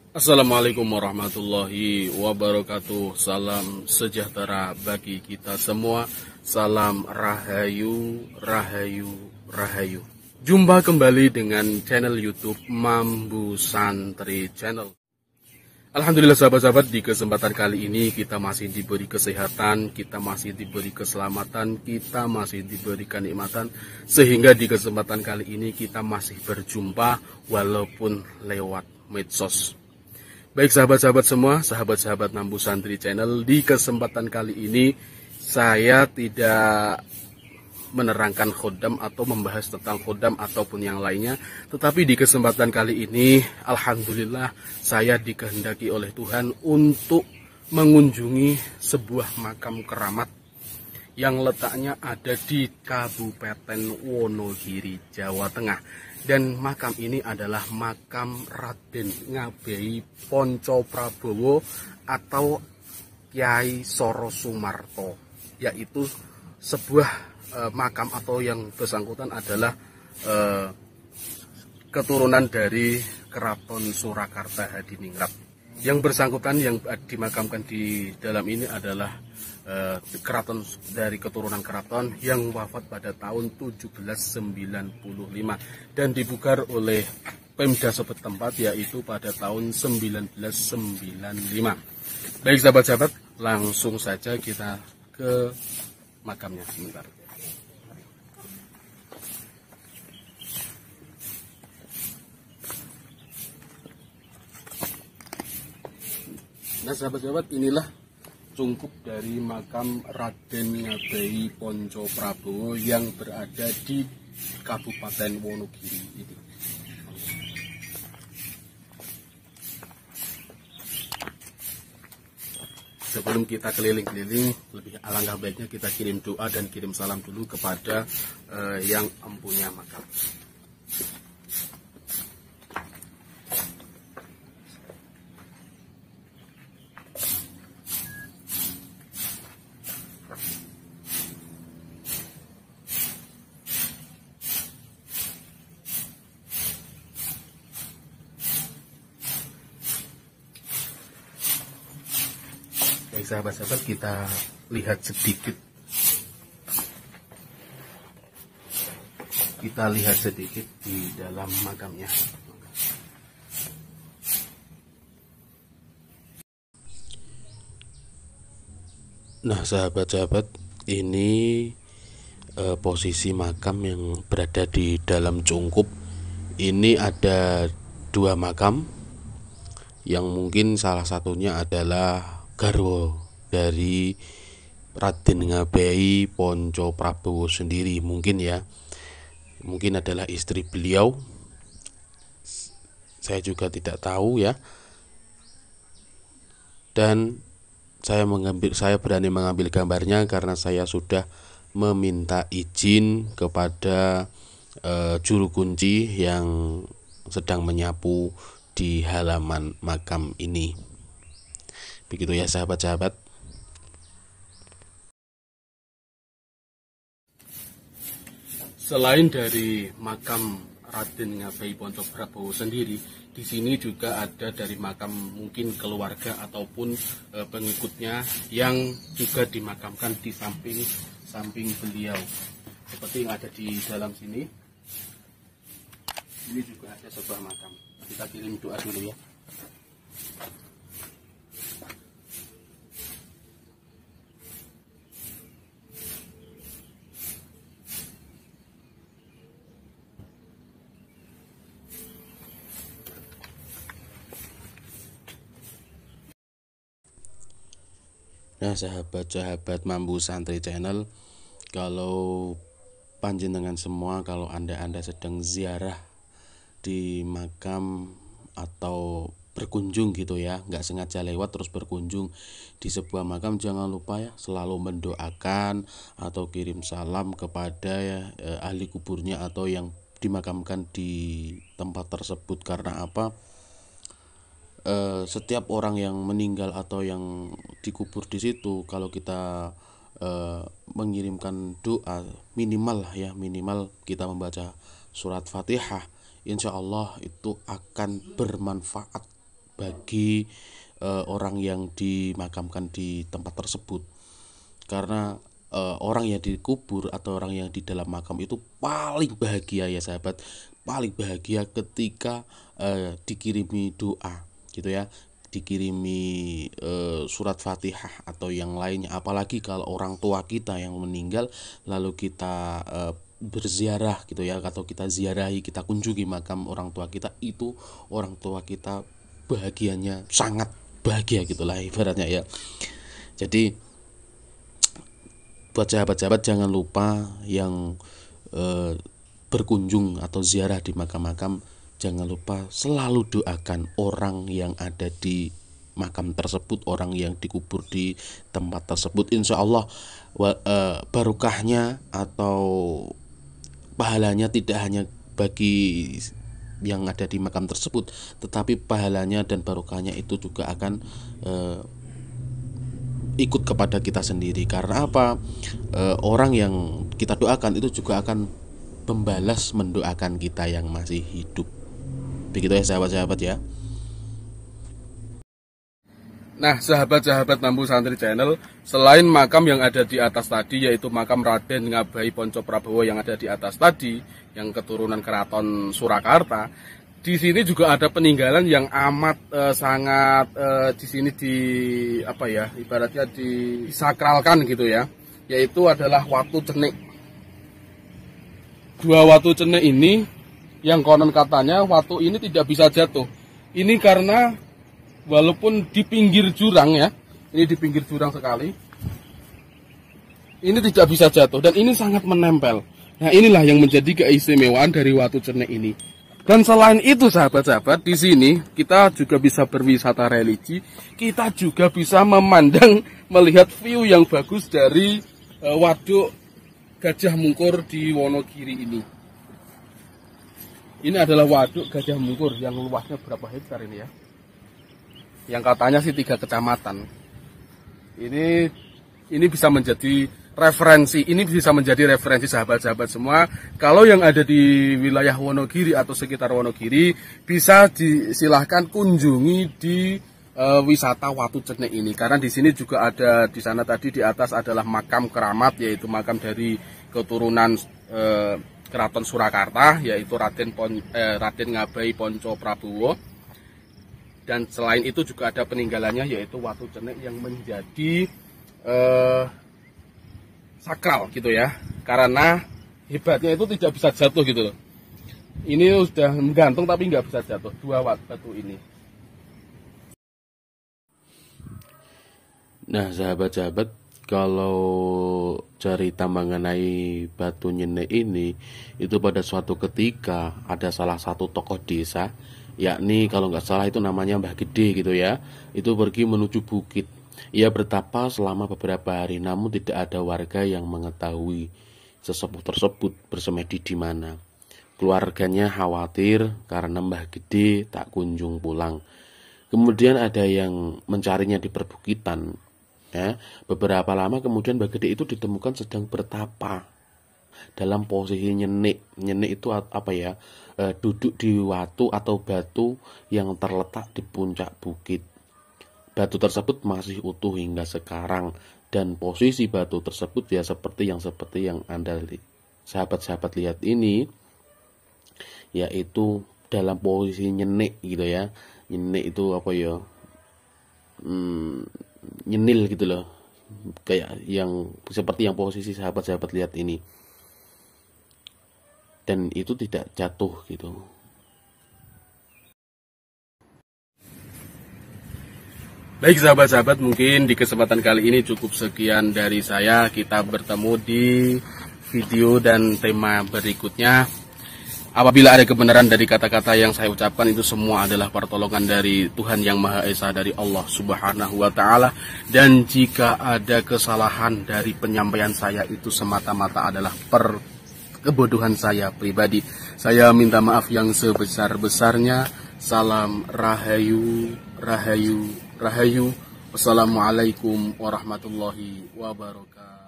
Assalamualaikum warahmatullahi wabarakatuh. Salam sejahtera bagi kita semua. Salam rahayu, rahayu, rahayu. Jumpa kembali dengan channel YouTube Mambu Santri Channel. Alhamdulillah sahabat-sahabat, di kesempatan kali ini kita masih diberi kesehatan, kita masih diberi keselamatan, kita masih diberi kenikmatan, sehingga di kesempatan kali ini kita masih berjumpa walaupun lewat medsos. Baik sahabat-sahabat semua, sahabat-sahabat Mambu Santri Channel, di kesempatan kali ini saya tidak menerangkan khodam atau membahas tentang khodam ataupun yang lainnya. Tetapi di kesempatan kali ini, alhamdulillah saya dikehendaki oleh Tuhan untuk mengunjungi sebuah makam keramat yang letaknya ada di Kabupaten Wonogiri, Jawa Tengah. Dan makam ini adalah makam Raden Ngabei Ponco Prabowo atau Kyai Soro Sumarto, yaitu sebuah makam atau yang bersangkutan adalah keturunan dari Keraton Surakarta Hadiningrat. Yang bersangkutan yang dimakamkan di dalam ini adalah keraton dari keturunan keraton yang wafat pada tahun 1795 dan dibugar oleh Pemda setempat yaitu pada tahun 1995. Baik sahabat-sahabat, langsung saja kita ke makamnya sebentar. Nah sahabat-sahabat, inilah cungkup dari makam Raden Ngabei Ponco Prabowo yang berada di Kabupaten Wonogiri ini. Sebelum kita keliling-keliling, lebih alangkah baiknya kita kirim doa dan kirim salam dulu kepada yang empunya makam. Baik sahabat-sahabat, kita lihat sedikit. Kita lihat sedikit di dalam makamnya. Nah sahabat-sahabat, ini posisi makam yang berada di dalam cungkup. Ini ada dua makam, yang mungkin salah satunya adalah garwo dari Raden Ngabei Ponco Prabowo sendiri, mungkin adalah istri beliau. Saya juga tidak tahu ya. Dan saya berani mengambil gambarnya karena saya sudah meminta izin kepada juru kunci yang sedang menyapu di halaman makam ini. Begitu ya sahabat-sahabat. Selain dari makam Raden Ngabei Ponco Prabowo sendiri, di sini juga ada dari makam mungkin keluarga ataupun pengikutnya yang juga dimakamkan di samping beliau. Seperti yang ada di dalam sini. Ini juga ada sebuah makam. Kita kirim doa dulu ya. Nah sahabat-sahabat Mambu Santri Channel, kalau panjenengan semua, kalau anda sedang ziarah di makam atau berkunjung gitu ya, nggak sengaja lewat terus berkunjung di sebuah makam, jangan lupa ya selalu mendoakan atau kirim salam kepada ahli kuburnya atau yang dimakamkan di tempat tersebut. Karena apa? Setiap orang yang meninggal atau yang dikubur di situ, kalau kita mengirimkan doa minimal kita membaca surat Fatihah, insya Allah itu akan bermanfaat bagi orang yang dimakamkan di tempat tersebut. Karena orang yang dikubur atau orang yang di dalam makam itu paling bahagia ya sahabat, paling bahagia ketika dikirimi doa gitu ya, dikirimi surat Fatihah atau yang lainnya. Apalagi kalau orang tua kita yang meninggal lalu kita berziarah gitu ya, atau kita ziarahi, kita kunjungi makam orang tua kita, itu orang tua kita bahagianya sangat bahagia gitulah ibaratnya ya. Jadi buat sahabat-sahabat jangan lupa yang berkunjung atau ziarah di makam-makam, jangan lupa selalu doakan orang yang ada di makam tersebut, orang yang dikubur di tempat tersebut. Insya Allah barokahnya atau pahalanya tidak hanya bagi yang ada di makam tersebut, tetapi pahalanya dan barokahnya itu juga akan ikut kepada kita sendiri. Karena apa? Orang yang kita doakan itu juga akan membalas mendoakan kita yang masih hidup. Begitu ya sahabat-sahabat ya. Nah, sahabat-sahabat Nampu Santri Channel, selain makam yang ada di atas tadi, yaitu makam Raden Ngabai Ponco Prabowo yang ada di atas tadi, yang keturunan Keraton Surakarta, di sini juga ada peninggalan yang amat sangat di sini ibaratnya disakralkan gitu ya, yaitu adalah Watu Cenik. Dua watu cenik ini yang konon katanya watu ini tidak bisa jatuh. Ini karena walaupun di pinggir jurang ya, ini di pinggir jurang sekali, ini tidak bisa jatuh dan ini sangat menempel. Nah, inilah yang menjadi keistimewaan dari Watu Cenik ini. Dan selain itu sahabat-sahabat, di sini kita juga bisa berwisata religi, kita juga bisa melihat view yang bagus dari Waduk Gajah Mungkur di Wonogiri ini. Ini adalah Waduk Gajah Mungkur yang luasnya berapa hektar ini ya? Yang katanya sih 3 kecamatan. Ini bisa menjadi referensi sahabat-sahabat semua. Kalau yang ada di wilayah Wonogiri atau sekitar Wonogiri, bisa silahkan kunjungi di wisata Watu Cenik ini. Karena di sini juga ada, di sana tadi di atas adalah makam keramat, yaitu makam dari keturunan Keraton Surakarta, yaitu Raden Ngabai Ponco Prabowo. Dan selain itu juga ada peninggalannya, yaitu Watu Cenik yang menjadi sakral gitu ya, karena hebatnya itu tidak bisa jatuh gitu loh. Ini sudah menggantung tapi nggak bisa jatuh, 2 batu ini. Nah sahabat-sahabat, kalau cerita mengenai Batu Nyenek ini, itu pada suatu ketika ada salah satu tokoh desa, yakni kalau nggak salah itu namanya Mbah Gede gitu ya, itu pergi menuju bukit. Ia bertapa selama beberapa hari, namun tidak ada warga yang mengetahui sesepuh tersebut bersemedi di mana. Keluarganya khawatir karena Mbah Gede tak kunjung pulang. Kemudian ada yang mencarinya di perbukitan. Ya, beberapa lama kemudian Mbah Gede itu ditemukan sedang bertapa dalam posisi nyenik. Nyenik itu apa ya? Duduk di watu atau batu yang terletak di puncak bukit. Batu tersebut masih utuh hingga sekarang, dan posisi batu tersebut ya seperti yang Anda sahabat-sahabat lihat ini, yaitu dalam posisi nyenik gitu ya. Nyenik itu apa ya? Nyenil gitu loh, kayak yang seperti yang posisi sahabat-sahabat lihat ini, dan itu tidak jatuh gitu. Baik sahabat-sahabat, mungkin di kesempatan kali ini cukup sekian dari saya. Kita bertemu di video dan tema berikutnya. Apabila ada kebenaran dari kata-kata yang saya ucapkan, itu semua adalah pertolongan dari Tuhan Yang Maha Esa, dari Allah Subhanahu wa Ta'ala. Dan jika ada kesalahan dari penyampaian saya, itu semata-mata adalah kebodohan saya pribadi. Saya minta maaf yang sebesar-besarnya. Salam Rahayu, Rahayu, Rahayu. Wassalamualaikum warahmatullahi wabarakatuh.